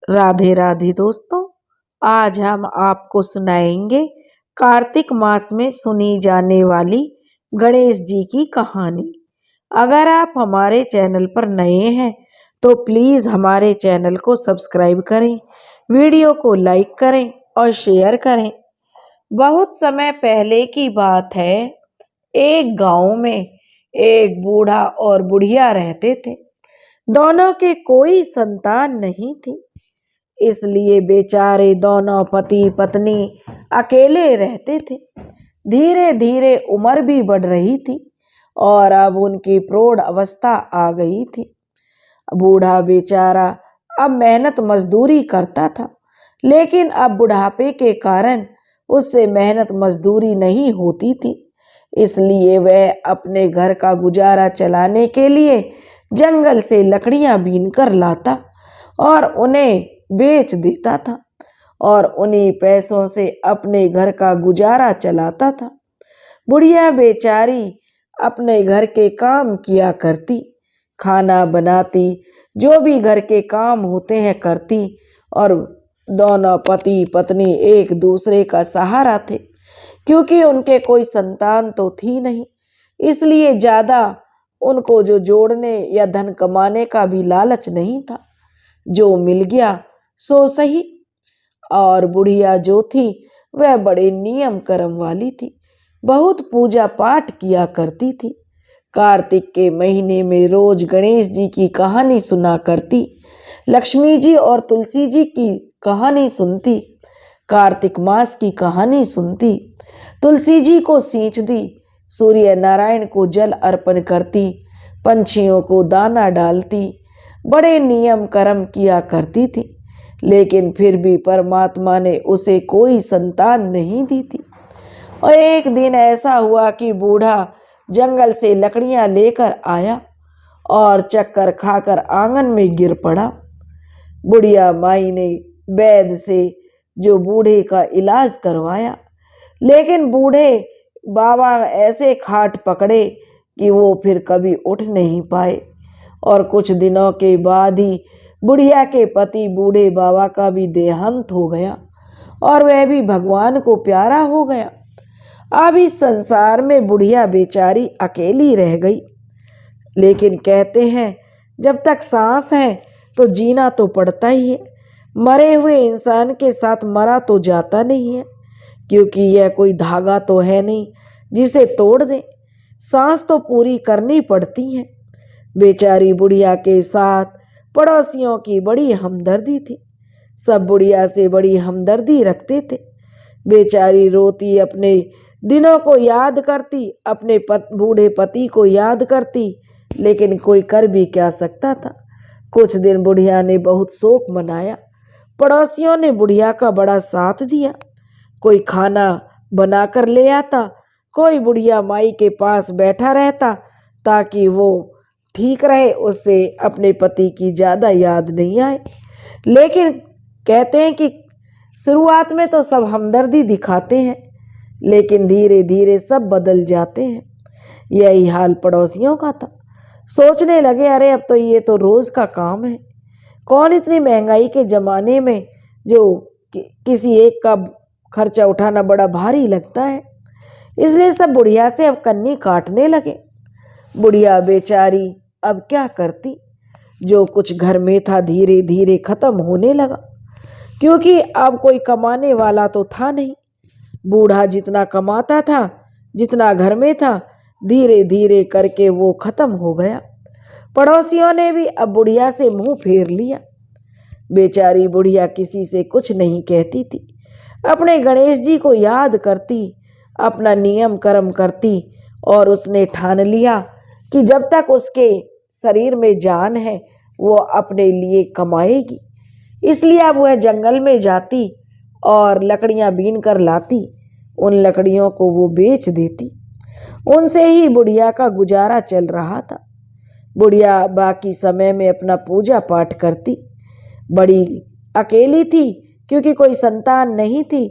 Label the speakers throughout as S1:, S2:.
S1: राधे राधे दोस्तों। आज हम आपको सुनाएंगे कार्तिक मास में सुनी जाने वाली गणेश जी की कहानी। अगर आप हमारे चैनल पर नए हैं तो प्लीज़ हमारे चैनल को सब्सक्राइब करें, वीडियो को लाइक करें और शेयर करें। बहुत समय पहले की बात है। एक गांव में एक बूढ़ा और बुढ़िया रहते थे। दोनों के कोई संतान नहीं थी, इसलिए बेचारे दोनों पति पत्नी अकेले रहते थे। धीरे धीरे उम्र भी बढ़ रही थी और अब उनकी प्रौढ़ अवस्था आ गई थी। बूढ़ा बेचारा अब मेहनत मजदूरी करता था, लेकिन अब बुढ़ापे के कारण उससे मेहनत मजदूरी नहीं होती थी। इसलिए वह अपने घर का गुजारा चलाने के लिए जंगल से लकड़ियां बीन कर लाता और उन्हें बेच देता था और उन्हीं पैसों से अपने घर का गुजारा चलाता था। बुढ़िया बेचारी अपने घर के काम किया करती, खाना बनाती, जो भी घर के काम होते हैं करती और दोनों पति पत्नी एक दूसरे का सहारा थे। क्योंकि उनके कोई संतान तो थी नहीं, इसलिए ज़्यादा उनको जो जोड़ने या धन कमाने का भी लालच नहीं था। जो मिल गया सो सही। और बुढ़िया जो थी वह बड़े नियम कर्म वाली थी, बहुत पूजा पाठ किया करती थी। कार्तिक के महीने में रोज गणेश जी की कहानी सुना करती, लक्ष्मी जी और तुलसी जी की कहानी सुनती, कार्तिक मास की कहानी सुनती, तुलसी जी को सींचती, सूर्य नारायण को जल अर्पण करती, पंछियों को दाना डालती, बड़े नियम कर्म किया करती थी। लेकिन फिर भी परमात्मा ने उसे कोई संतान नहीं दी थी। और एक दिन ऐसा हुआ कि बूढ़ा जंगल से लकड़ियां लेकर आया और चक्कर खाकर आंगन में गिर पड़ा। बुढ़िया माई ने वैद्य से जो बूढ़े का इलाज करवाया, लेकिन बूढ़े बाबा ऐसे खाट पकड़े कि वो फिर कभी उठ नहीं पाए। और कुछ दिनों के बाद ही बुढ़िया के पति बूढ़े बाबा का भी देहांत हो गया और वह भी भगवान को प्यारा हो गया। अब इस संसार में बुढ़िया बेचारी अकेली रह गई। लेकिन कहते हैं जब तक सांस है तो जीना तो पड़ता ही है। मरे हुए इंसान के साथ मरा तो जाता नहीं है, क्योंकि यह कोई धागा तो है नहीं जिसे तोड़ दें। सांस तो पूरी करनी पड़ती है। बेचारी बुढ़िया के साथ पड़ोसियों की बड़ी हमदर्दी थी। सब बुढ़िया से बड़ी हमदर्दी रखते थे। बेचारी रोती अपने दिनों को याद करती, अपने बूढ़े पति को याद करती, लेकिन कोई कर भी क्या सकता था। कुछ दिन बुढ़िया ने बहुत शोक मनाया। पड़ोसियों ने बुढ़िया का बड़ा साथ दिया। कोई खाना बनाकर ले आता, कोई बुढ़िया माई के पास बैठा रहता ताकि वो ठीक रहे, उससे अपने पति की ज़्यादा याद नहीं आए। लेकिन कहते हैं कि शुरुआत में तो सब हमदर्दी दिखाते हैं, लेकिन धीरे धीरे सब बदल जाते हैं। यही हाल पड़ोसियों का था। सोचने लगे अरे अब तो ये तो रोज़ का काम है। कौन इतनी महंगाई के ज़माने में जो किसी एक का खर्चा उठाना बड़ा भारी लगता है। इसलिए सब बुढ़िया से अब कन्नी काटने लगे। बुढ़िया बेचारी अब क्या करती। जो कुछ घर में था धीरे धीरे खत्म होने लगा, क्योंकि अब कोई कमाने वाला तो था नहीं। बूढ़ा जितना कमाता था, जितना घर में था, धीरे धीरे करके वो खत्म हो गया। पड़ोसियों ने भी अब बुढ़िया से मुंह फेर लिया। बेचारी बुढ़िया किसी से कुछ नहीं कहती थी। अपने गणेश जी को याद करती, अपना नियम कर्म करती और उसने ठान लिया कि जब तक उसके शरीर में जान है वो अपने लिए कमाएगी। इसलिए अब वह जंगल में जाती और लकड़ियां बीन कर लाती, उन लकड़ियों को वो बेच देती। उनसे ही बुढ़िया का गुजारा चल रहा था। बुढ़िया बाकी समय में अपना पूजा पाठ करती। बड़ी अकेली थी, क्योंकि कोई संतान नहीं थी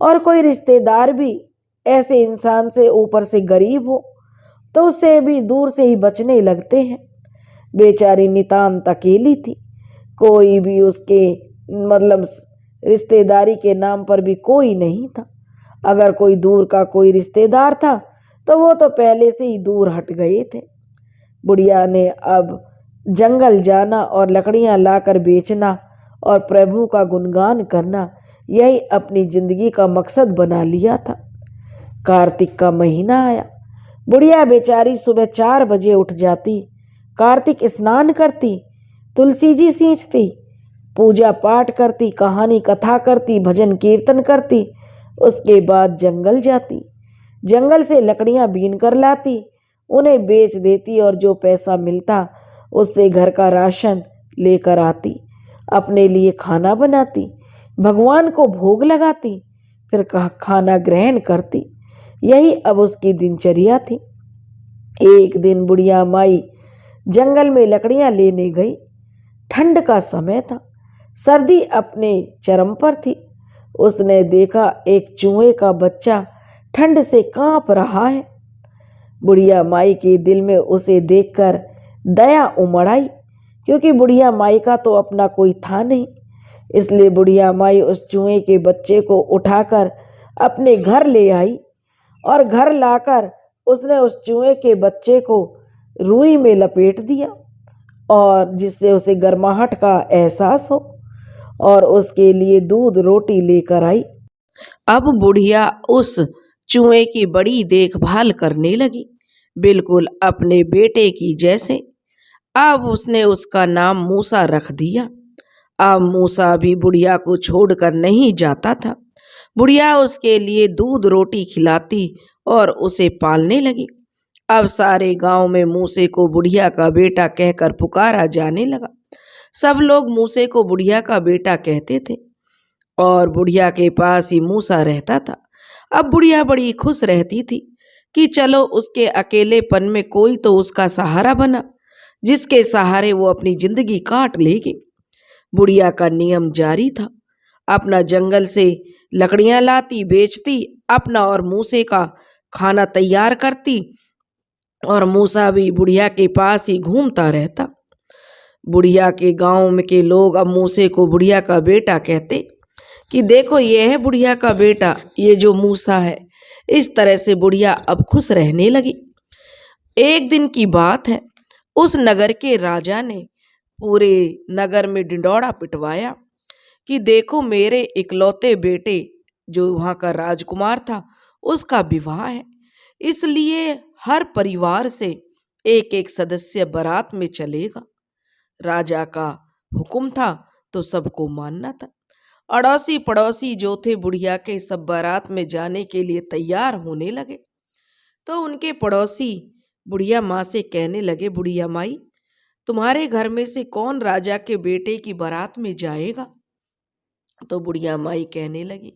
S1: और कोई रिश्तेदार भी ऐसे इंसान से ऊपर से गरीब हो तो उससे भी दूर से ही बचने लगते हैं। बेचारी नितांत अकेली थी। कोई भी उसके मतलब रिश्तेदारी के नाम पर भी कोई नहीं था। अगर कोई दूर का कोई रिश्तेदार था तो वो तो पहले से ही दूर हट गए थे। बुढ़िया ने अब जंगल जाना और लकड़ियां लाकर बेचना और प्रभु का गुणगान करना, यही अपनी जिंदगी का मकसद बना लिया था। कार्तिक का महीना आया। बुढ़िया बेचारी सुबह 4 बजे उठ जाती, कार्तिक स्नान करती, तुलसी जी सींचती, पूजा पाठ करती, कहानी कथा करती, भजन कीर्तन करती। उसके बाद जंगल जाती, जंगल से लकड़ियां बीन कर लाती, उन्हें बेच देती और जो पैसा मिलता उससे घर का राशन लेकर आती, अपने लिए खाना बनाती, भगवान को भोग लगाती, फिर खाना ग्रहण करती। यही अब उसकी दिनचर्या थी। एक दिन बुढ़िया माई जंगल में लकड़ियां लेने गई। ठंड का समय था, सर्दी अपने चरम पर थी। उसने देखा एक चूहे का बच्चा ठंड से कांप रहा है। बुढ़िया माई के दिल में उसे देखकर दया उमड़ आई, क्योंकि बुढ़िया माई का तो अपना कोई था नहीं। इसलिए बुढ़िया माई उस चूहे के बच्चे को उठाकर अपने घर ले आई और घर लाकर उसने उस चूहे के बच्चे को रुई में लपेट दिया और जिससे उसे गर्माहट का एहसास हो, और उसके लिए दूध रोटी लेकर आई। अब बुढ़िया उस चूहे की बड़ी देखभाल करने लगी, बिल्कुल अपने बेटे की जैसे। अब उसने उसका नाम मूसा रख दिया। अब मूसा भी बुढ़िया को छोड़कर नहीं जाता था। बुढ़िया उसके लिए दूध रोटी खिलाती और उसे पालने लगी। अब सारे गांव में मूसे को बुढ़िया का बेटा कहकर पुकारा जाने लगा। सब लोग मूसे को बुढ़िया का बेटा कहते थे और बुढ़िया के पास ही मूसा रहता था। अब बुढ़िया बड़ी खुश रहती थी कि चलो उसके अकेलेपन में कोई तो उसका सहारा बना, जिसके सहारे वो अपनी जिंदगी काट लेगी। बुढ़िया का नियम जारी था, अपना जंगल से लकड़ियां लाती, बेचती, अपना और मूसे का खाना तैयार करती और मूसा भी बुढ़िया के पास ही घूमता रहता। बुढ़िया के गांव में के लोग अब मूसे को बुढ़िया का बेटा कहते कि देखो ये है बुढ़िया का बेटा, ये जो मूसा है। इस तरह से बुढ़िया अब खुश रहने लगी। एक दिन की बात है, उस नगर के राजा ने पूरे नगर में ढिंढोरा पिटवाया कि देखो मेरे इकलौते बेटे जो वहाँ का राजकुमार था उसका विवाह है, इसलिए हर परिवार से एक एक सदस्य बारात में चलेगा। राजा का हुक्म था तो सबको मानना था। अड़ोसी पड़ोसी जो थे बुढ़िया के सब बारात में जाने के लिए तैयार होने लगे। तो उनके पड़ोसी बुढ़िया माँ से कहने लगे, बुढ़िया माई तुम्हारे घर में से कौन राजा के बेटे की बारात में जाएगा? तो बुढ़िया माई कहने लगी,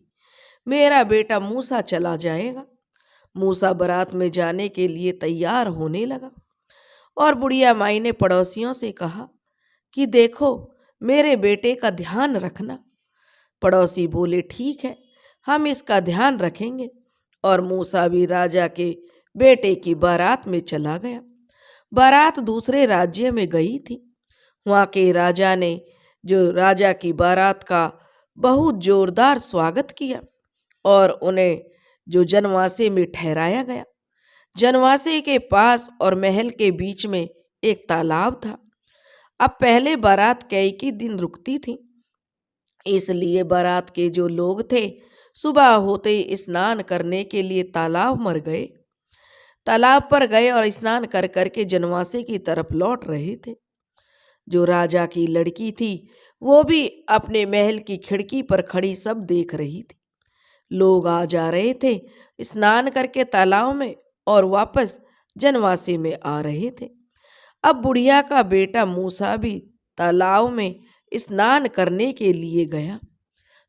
S1: मेरा बेटा मूसा चला जाएगा। मूसा बारात में जाने के लिए तैयार होने लगा और बुढ़िया माई ने पड़ोसियों से कहा कि देखो मेरे बेटे का ध्यान रखना। पड़ोसी बोले ठीक है, हम इसका ध्यान रखेंगे। और मूसा भी राजा के बेटे की बारात में चला गया। बारात दूसरे राज्य में गई थी। वहाँ के राजा ने जो राजा की बारात का बहुत जोरदार स्वागत किया और उन्हें जो जनवासे में ठहराया गया। जनवासे के पास और महल के बीच में एक तालाब था। अब पहले बारात कई दिन रुकती थी, इसलिए बारात के जो लोग थे सुबह होते ही स्नान करने के लिए तालाब पर गए और स्नान कर करके जनवासे की तरफ लौट रहे थे। जो राजा की लड़की थी वो भी अपने महल की खिड़की पर खड़ी सब देख रही थी। लोग आ जा रहे थे स्नान करके तालाब में और वापस जनवासे में आ रहे थे। अब बुढ़िया का बेटा मूसा भी तालाब में स्नान करने के लिए गया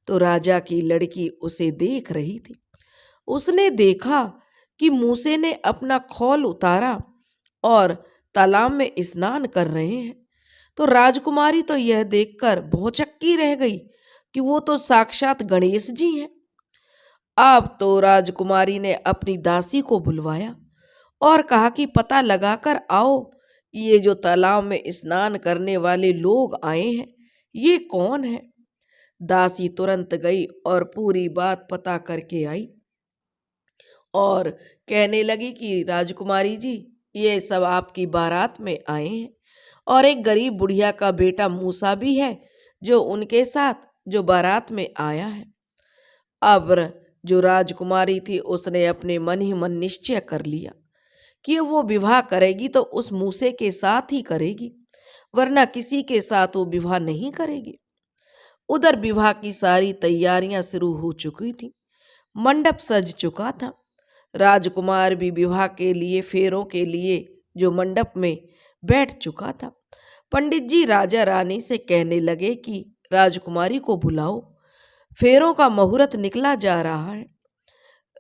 S1: तो राजा की लड़की उसे देख रही थी। उसने देखा कि मूसे ने अपना खौल उतारा और तालाब में स्नान कर रहे हैं। तो राजकुमारी तो यह देखकर भौचक्की रह गई कि वो तो साक्षात गणेश जी हैं। अब तो राजकुमारी ने अपनी दासी को बुलवाया और कहा कि पता लगाकर आओ, ये जो तालाब में स्नान करने वाले लोग आए हैं ये कौन है। दासी तुरंत गई और पूरी बात पता करके आई और कहने लगी कि राजकुमारी जी, ये सब आपकी बारात में आए हैं और एक गरीब बुढ़िया का बेटा मूसा भी है जो उनके साथ जो बारात में आया है। अब जो राजकुमारी थी उसने अपने मन ही मन निश्चय कर लिया कि वो विवाह करेगी तो उस मूसे के साथ ही करेगी, वरना किसी के साथ वो विवाह नहीं करेगी। उधर विवाह की सारी तैयारियां शुरू हो चुकी थी, मंडप सज चुका था। राजकुमार भी विवाह के लिए फेरों के लिए जो मंडप में बैठ चुका था। पंडित जी राजा रानी से कहने लगे कि राजकुमारी को बुलाओ, फेरों का मुहूर्त निकला जा रहा है।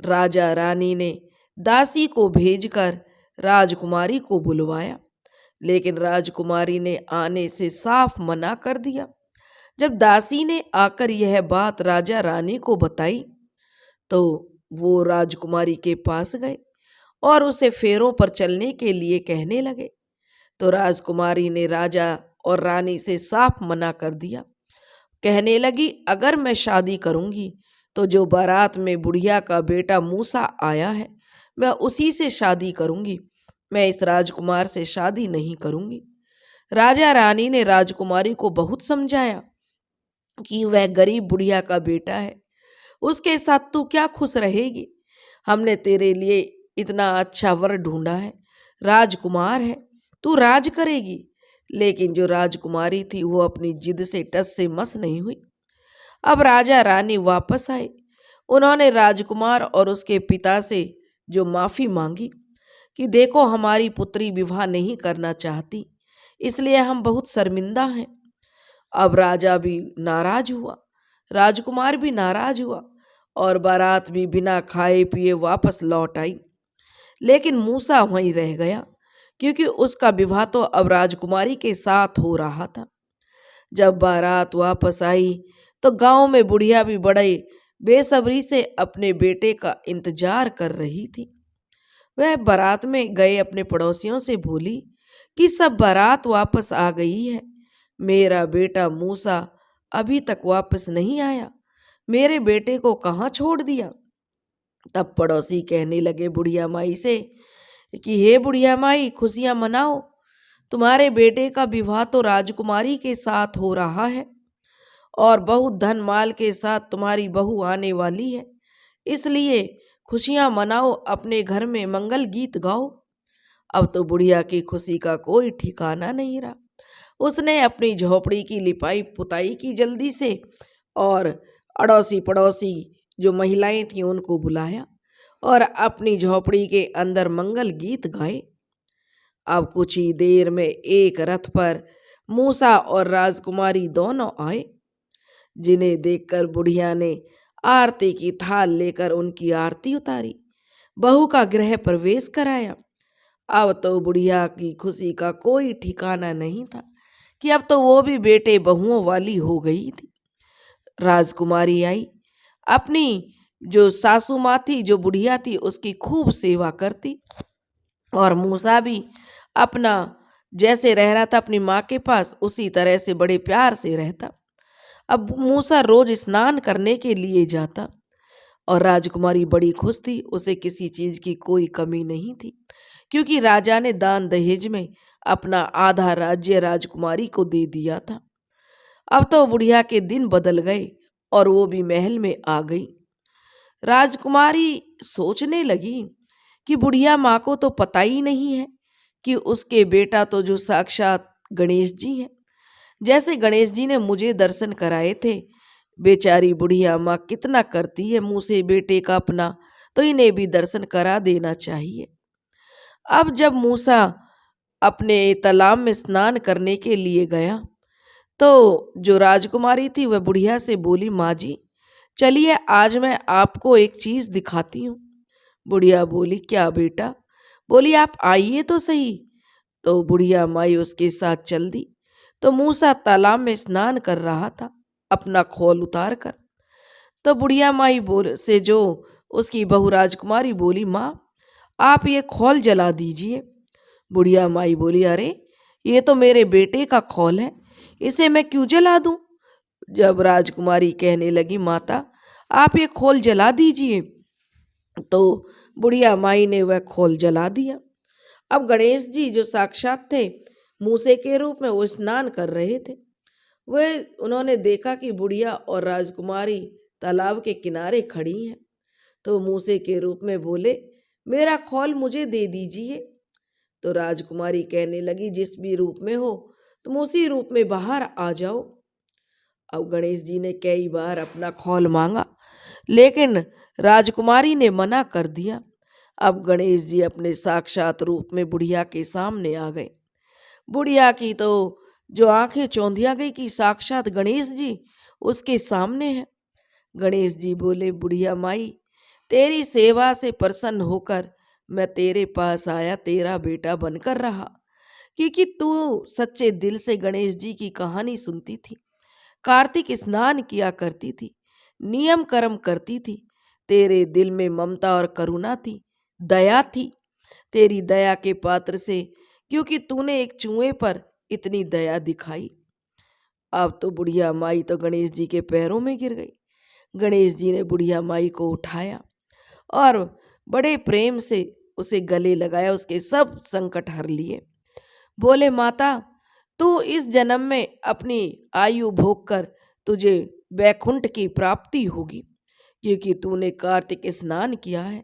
S1: राजा रानी ने दासी को भेजकर राजकुमारी को बुलवाया, लेकिन राजकुमारी ने आने से साफ मना कर दिया। जब दासी ने आकर यह बात राजा रानी को बताई तो वो राजकुमारी के पास गए और उसे फेरों पर चलने के लिए कहने लगे। तो राजकुमारी ने राजा और रानी से साफ मना कर दिया। कहने लगी, अगर मैं शादी करूंगी तो जो बारात में बुढ़िया का बेटा मूसा आया है मैं उसी से शादी करूंगी, मैं इस राजकुमार से शादी नहीं करूंगी। राजा रानी ने राजकुमारी को बहुत समझाया कि वह गरीब बुढ़िया का बेटा है, उसके साथ तू क्या खुश रहेगी। हमने तेरे लिए इतना अच्छा वर ढूंढा है, राजकुमार है, तू राज करेगी। लेकिन जो राजकुमारी थी वो अपनी जिद से टस से मस नहीं हुई। अब राजा रानी वापस आए। उन्होंने राजकुमार और उसके पिता से जो माफी मांगी कि देखो हमारी पुत्री विवाह नहीं करना चाहती, इसलिए हम बहुत शर्मिंदा हैं। अब राजा भी नाराज हुआ, राजकुमार भी नाराज हुआ और बारात भी बिना खाए पिए वापस लौट आई। लेकिन मूसा वहीं रह गया क्योंकि उसका विवाह तो अब राजकुमारी के साथ हो रहा था। जब बारात वापस आई तो गांव में बुढ़िया भी बड़े बेसब्री से अपने बेटे का इंतजार कर रही थी। वह बारात में गए अपने पड़ोसियों से बोली कि सब बारात वापस आ गई है, मेरा बेटा मूसा अभी तक वापस नहीं आया, मेरे बेटे को कहाँ छोड़ दिया। तब पड़ोसी कहने लगे बुढ़िया माई से कि हे बुढ़िया माई, खुशियां मनाओ, तुम्हारे बेटे का विवाह तो राजकुमारी के साथ हो रहा है और बहुत धन माल के साथ तुम्हारी बहू आने वाली है, इसलिए खुशियां मनाओ, अपने घर में मंगल गीत गाओ। अब तो बुढ़िया की खुशी का कोई ठिकाना नहीं रहा। उसने अपनी झोपड़ी की लिपाई पुताई की जल्दी से और अड़ोसी पड़ोसी जो महिलाएं थीं उनको बुलाया और अपनी झोपड़ी के अंदर मंगल गीत गाए। अब कुछ ही देर में एक रथ पर मूसा और राजकुमारी दोनों आए, जिन्हें देखकर बुढ़िया ने आरती की थाल लेकर उनकी आरती उतारी, बहू का गृह प्रवेश कराया। अब तो बुढ़िया की खुशी का कोई ठिकाना नहीं था कि अब तो वो भी बेटे बहुओं वाली हो गई थी। राजकुमारी आई, अपनी जो सासू माँ थी, जो बुढ़िया थी, उसकी खूब सेवा करती और मूसा भी अपना जैसे रह रहा था अपनी माँ के पास उसी तरह से बड़े प्यार से रहता। अब मूसा रोज स्नान करने के लिए जाता और राजकुमारी बड़ी खुश थी, उसे किसी चीज की कोई कमी नहीं थी क्योंकि राजा ने दान दहेज में अपना आधा राज्य राजकुमारी को दे दिया था। अब तो बुढ़िया के दिन बदल गए और वो भी महल में आ गई। राजकुमारी सोचने लगी कि बुढ़िया माँ को तो पता ही नहीं है कि उसके बेटा तो जो साक्षात गणेश जी हैं। जैसे गणेश जी ने मुझे दर्शन कराए थे, बेचारी बुढ़िया माँ कितना करती है मुँह से बेटे का अपना, तो इन्हें भी दर्शन करा देना चाहिए। अब जब मूसा अपने तालाब में स्नान करने के लिए गया तो जो राजकुमारी थी वह बुढ़िया से बोली, माँ जी चलिए आज मैं आपको एक चीज दिखाती हूँ। बुढ़िया बोली, क्या बेटा? बोली, आप आइए तो सही। तो बुढ़िया माई उसके साथ चल दी। तो मूसा तालाब में स्नान कर रहा था अपना खोल उतार कर। तो बुढ़िया माई बोल से जो उसकी बहू राजकुमारी बोली, माँ आप ये खोल जला दीजिए। बुढ़िया माई बोली, अरे ये तो मेरे बेटे का खोल है, इसे मैं क्यों जला दूं? जब राजकुमारी कहने लगी, माता आप ये खोल जला दीजिए, तो बुढ़िया माई ने वह खोल जला दिया। अब गणेश जी जो साक्षात थे मूसे के रूप में, वो स्नान कर रहे थे। वह उन्होंने देखा कि बुढ़िया और राजकुमारी तालाब के किनारे खड़ी हैं, तो मूसे के रूप में बोले, मेरा खोल मुझे दे दीजिए। तो राजकुमारी कहने लगी, जिस भी रूप में हो तुम उसी रूप में बाहर आ जाओ। अब गणेश जी ने कई बार अपना खोल मांगा, लेकिन राजकुमारी ने मना कर दिया। अब गणेश जी अपने साक्षात रूप में बुढ़िया के सामने आ गए। बुढ़िया की तो जो आंखें चौंधिया गई कि साक्षात गणेश जी उसके सामने हैं। गणेश जी बोले, बुढ़िया माई, तेरी सेवा से प्रसन्न होकर मैं तेरे पास आया, तेरा बेटा बनकर रहा, क्योंकि तू सच्चे दिल से गणेश जी की कहानी सुनती थी, कार्तिक स्नान किया करती थी, नियम कर्म करती थी, तेरे दिल में ममता और करुणा थी, दया थी। तेरी दया के पात्र से, क्योंकि तूने एक चूहे पर इतनी दया दिखाई। अब तो बुढ़िया माई तो गणेश जी के पैरों में गिर गई। गणेश जी ने बुढ़िया माई को उठाया और बड़े प्रेम से उसे गले लगाया, उसके सब संकट हर लिए। बोले, माता तू इस जन्म में अपनी आयु भोग कर तुझे वैकुंठ की प्राप्ति होगी, क्योंकि तूने कार्तिक स्नान किया है।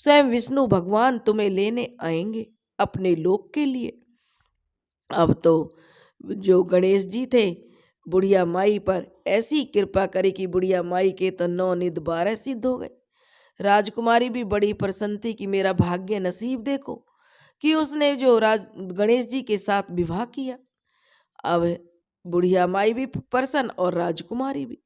S1: स्वयं विष्णु भगवान तुम्हें लेने आएंगे अपने लोक के लिए। अब तो जो गणेश जी थे बुढ़िया माई पर ऐसी कृपा करी कि बुढ़िया माई के तो 9 निध 12 सिद्ध हो गए। राजकुमारी भी बड़ी प्रसन्न थी कि मेरा भाग्य नसीब देखो कि उसने जो गणेश जी के साथ विवाह किया। अब बुढ़िया माई भी प्रसन्न और राजकुमारी भी।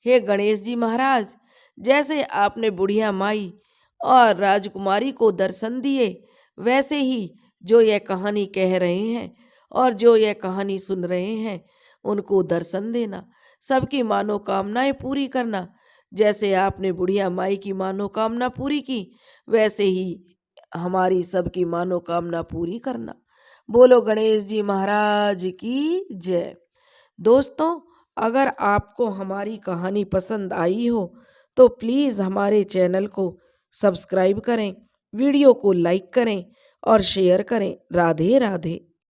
S1: हे गणेश जी महाराज, जैसे आपने बुढ़िया माई और राजकुमारी को दर्शन दिए, वैसे ही जो यह कहानी कह रहे हैं और जो यह कहानी सुन रहे हैं उनको दर्शन देना, सबकी मनोकामनाएं पूरी करना। जैसे आपने बुढ़िया माई की मनोकामना पूरी की, वैसे ही हमारी सबकी मनोकामना पूरी करना। बोलो गणेश जी महाराज की जय। दोस्तों, अगर आपको हमारी कहानी पसंद आई हो तो प्लीज़ हमारे चैनल को सब्सक्राइब करें, वीडियो को लाइक करें और शेयर करें। राधे राधे।